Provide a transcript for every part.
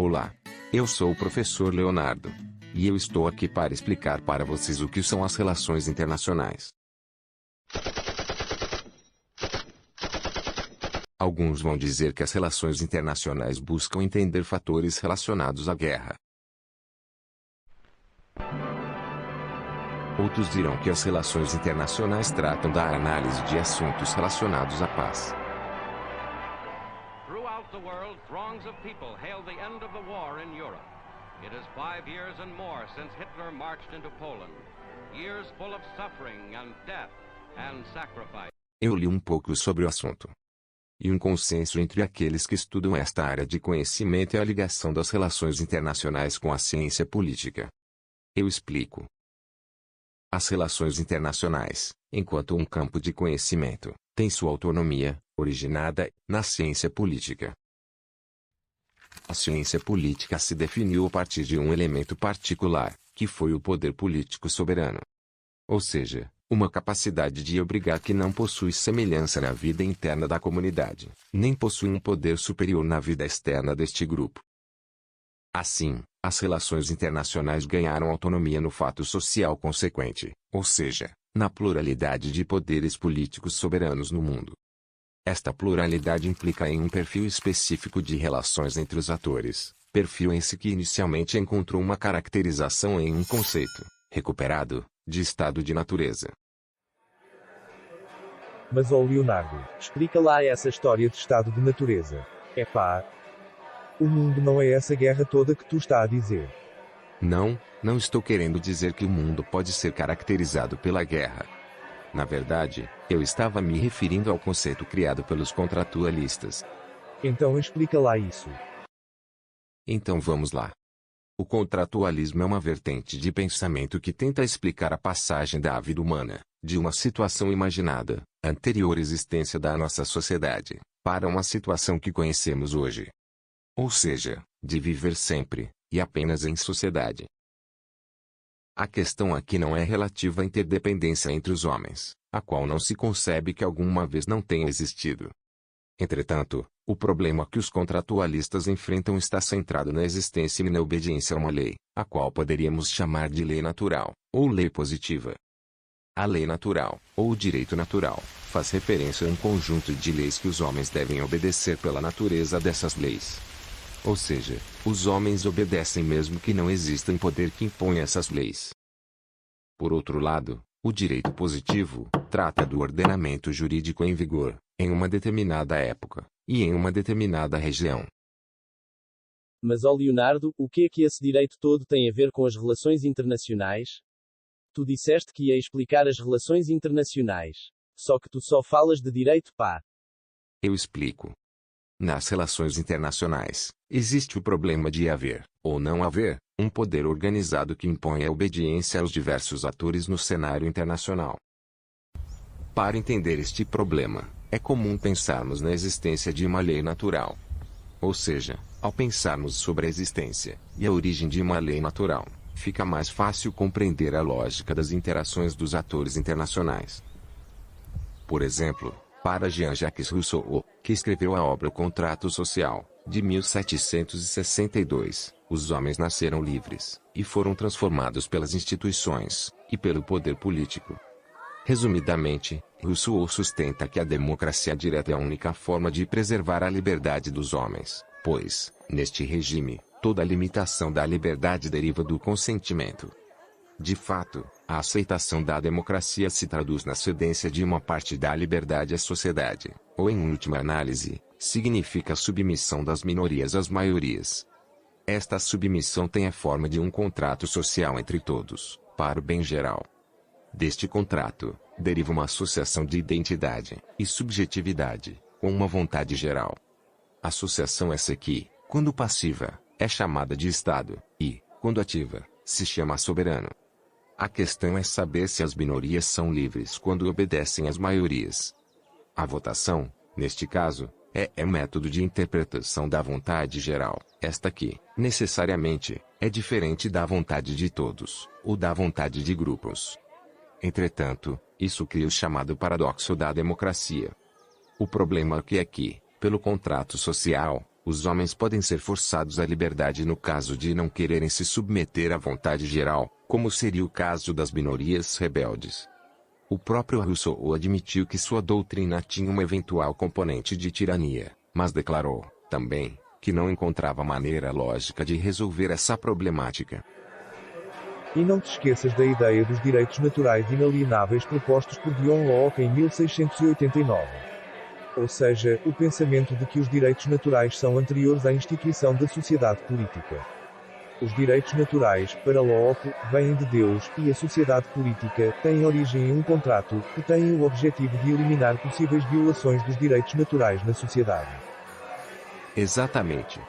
Olá. Eu sou o professor Leonardo. E eu estou aqui para explicar para vocês o que são as relações internacionais. Alguns vão dizer que as relações internacionais buscam entender fatores relacionados à guerra. Outros dirão que as relações internacionais tratam da análise de assuntos relacionados à paz. Throughout the world, throngs of people hail the end of the war in Europe. It is 5 years and more since Hitler marched into Poland. Years full of suffering and death and sacrifice. Eu li um pouco sobre o assunto. E um consenso entre aqueles que estudam esta área de conhecimento é a ligação das relações internacionais com a ciência política. Eu explico. As relações internacionais, enquanto um campo de conhecimento, têm sua autonomia, originada na ciência política. A ciência política se definiu a partir de um elemento particular, que foi o poder político soberano. Ou seja, uma capacidade de obrigar que não possui semelhança na vida interna da comunidade, nem possui um poder superior na vida externa deste grupo. Assim, as relações internacionais ganharam autonomia no fato social consequente, ou seja, na pluralidade de poderes políticos soberanos no mundo. Esta pluralidade implica em um perfil específico de relações entre os atores, perfil esse que inicialmente encontrou uma caracterização em um conceito, recuperado, de estado de natureza. Mas Leonardo, explica lá essa história de estado de natureza. Epá, o mundo não é essa guerra toda que tu está a dizer. Não estou querendo dizer que o mundo pode ser caracterizado pela guerra. Na verdade, eu estava me referindo ao conceito criado pelos contratualistas. Então explica lá isso. Então vamos lá. O contratualismo é uma vertente de pensamento que tenta explicar a passagem da vida humana, de uma situação imaginada, anterior existência da nossa sociedade, para uma situação que conhecemos hoje. Ou seja, de viver sempre, e apenas em sociedade. A questão aqui não é relativa à interdependência entre os homens, a qual não se concebe que alguma vez não tenha existido. Entretanto, o problema que os contratualistas enfrentam está centrado na existência e na obediência a uma lei, a qual poderíamos chamar de lei natural, ou lei positiva. A lei natural, ou o direito natural, faz referência a um conjunto de leis que os homens devem obedecer pela natureza dessas leis. Ou seja, os homens obedecem mesmo que não exista um poder que imponha essas leis. Por outro lado, o direito positivo trata do ordenamento jurídico em vigor, em uma determinada época, e em uma determinada região. Mas Leonardo, o que é que esse direito todo tem a ver com as relações internacionais? Tu disseste que ia explicar as relações internacionais. Só que tu só falas de direito, pá. Eu explico. Nas relações internacionais, existe o problema de haver, ou não haver, um poder organizado que impõe a obediência aos diversos atores no cenário internacional. Para entender este problema, é comum pensarmos na existência de uma lei natural. Ou seja, ao pensarmos sobre a existência e a origem de uma lei natural, fica mais fácil compreender a lógica das interações dos atores internacionais. Por exemplo, para Jean-Jacques Rousseau, que escreveu a obra O Contrato Social, de 1762, os homens nasceram livres, e foram transformados pelas instituições, e pelo poder político. Resumidamente, Rousseau sustenta que a democracia direta é a única forma de preservar a liberdade dos homens, pois, neste regime, toda limitação da liberdade deriva do consentimento. De fato, a aceitação da democracia se traduz na cedência de uma parte da liberdade à sociedade, ou em última análise, significa a submissão das minorias às maiorias. Esta submissão tem a forma de um contrato social entre todos, para o bem geral. Deste contrato, deriva uma associação de identidade e subjetividade, com uma vontade geral. Associação essa que, quando passiva, é chamada de Estado, e, quando ativa, se chama soberano. A questão é saber se as minorias são livres quando obedecem às maiorias. A votação, neste caso, é método de interpretação da vontade geral, esta que, necessariamente, é diferente da vontade de todos, ou da vontade de grupos. Entretanto, isso cria o chamado paradoxo da democracia. O problema aqui é que, pelo contrato social, Os homens podem ser forçados à liberdade no caso de não quererem se submeter à vontade geral, como seria o caso das minorias rebeldes. O próprio Rousseau admitiu que sua doutrina tinha uma eventual componente de tirania, mas declarou, também, que não encontrava maneira lógica de resolver essa problemática. E não te esqueças da ideia dos direitos naturais inalienáveis propostos por John Locke em 1689. Ou seja, o pensamento de que os direitos naturais são anteriores à instituição da sociedade política. Os direitos naturais, para Locke, vêm de Deus, e a sociedade política tem origem em um contrato, que tem o objetivo de eliminar possíveis violações dos direitos naturais na sociedade. Exatamente.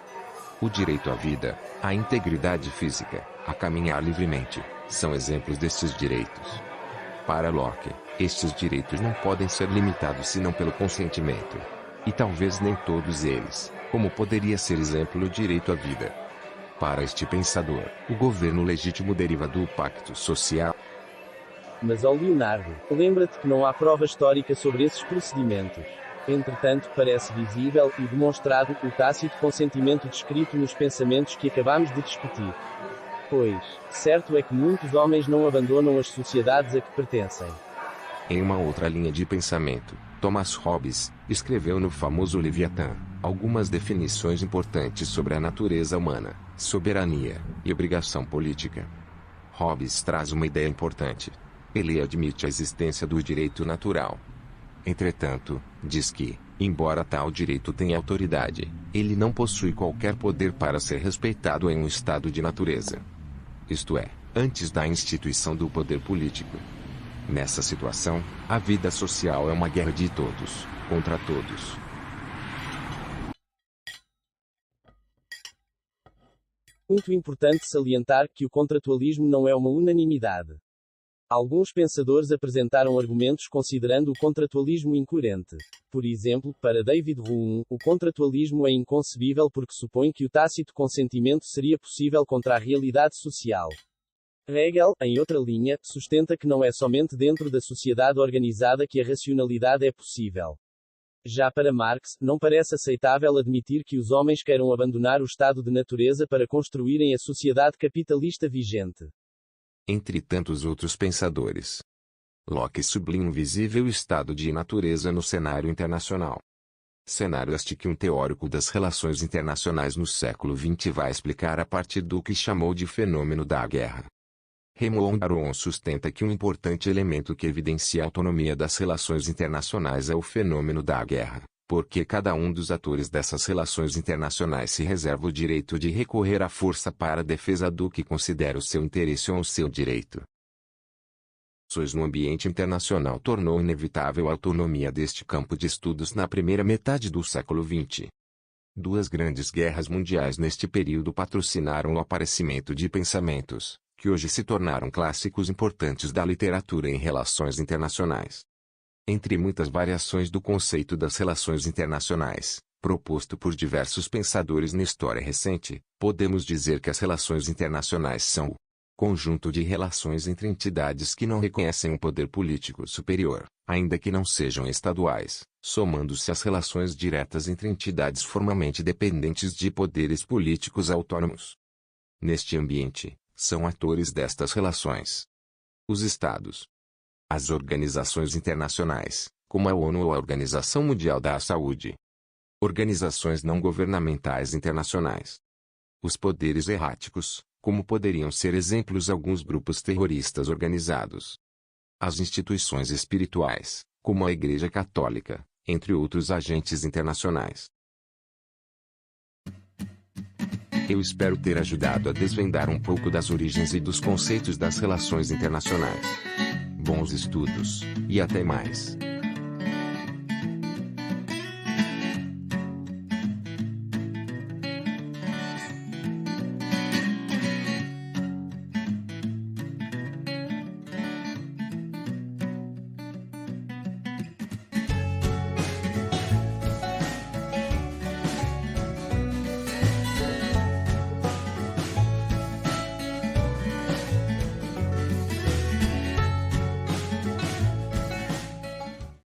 O direito à vida, à integridade física, a caminhar livremente, são exemplos destes direitos. Para Locke, estes direitos não podem ser limitados senão pelo consentimento. E talvez nem todos eles, como poderia ser exemplo o direito à vida. Para este pensador, o governo legítimo deriva do pacto social. Mas, ó Leonardo, lembra-te que não há prova histórica sobre esses procedimentos. Entretanto, parece visível e demonstrado o tácito consentimento descrito nos pensamentos que acabamos de discutir. Pois, certo é que muitos homens não abandonam as sociedades a que pertencem. Em uma outra linha de pensamento, Thomas Hobbes escreveu no famoso Leviatã algumas definições importantes sobre a natureza humana, soberania e obrigação política. Hobbes traz uma ideia importante. Ele admite a existência do direito natural. Entretanto, diz que, embora tal direito tenha autoridade, ele não possui qualquer poder para ser respeitado em um estado de natureza. Isto é, antes da instituição do poder político. Nessa situação, a vida social é uma guerra de todos, contra todos. Muito importante salientar que o contratualismo não é uma unanimidade. Alguns pensadores apresentaram argumentos considerando o contratualismo incoerente. Por exemplo, para David Hume, o contratualismo é inconcebível porque supõe que o tácito consentimento seria possível contra a realidade social. Hegel, em outra linha, sustenta que não é somente dentro da sociedade organizada que a racionalidade é possível. Já para Marx, não parece aceitável admitir que os homens queiram abandonar o estado de natureza para construírem a sociedade capitalista vigente. Entre tantos outros pensadores, Locke sublinha um visível estado de natureza no cenário internacional. Cenário este que um teórico das relações internacionais no século XX vai explicar a partir do que chamou de fenômeno da guerra. Raymond Aron sustenta que um importante elemento que evidencia a autonomia das relações internacionais é o fenômeno da guerra, porque cada um dos atores dessas relações internacionais se reserva o direito de recorrer à força para a defesa do que considera o seu interesse ou o seu direito. No ambiente internacional tornou inevitável a autonomia deste campo de estudos na primeira metade do século XX. Duas grandes guerras mundiais neste período patrocinaram o aparecimento de pensamentos, que hoje se tornaram clássicos importantes da literatura em relações internacionais. Entre muitas variações do conceito das relações internacionais, proposto por diversos pensadores na história recente, podemos dizer que as relações internacionais são o conjunto de relações entre entidades que não reconhecem um poder político superior, ainda que não sejam estaduais, somando-se às relações diretas entre entidades formalmente dependentes de poderes políticos autônomos. Neste ambiente, são atores destas relações os Estados, as organizações internacionais, como a ONU ou a Organização Mundial da Saúde, organizações não governamentais internacionais, os poderes erráticos, como poderiam ser exemplos alguns grupos terroristas organizados, as instituições espirituais, como a Igreja Católica, entre outros agentes internacionais. Eu espero ter ajudado a desvendar um pouco das origens e dos conceitos das relações internacionais. Bons estudos, e até mais.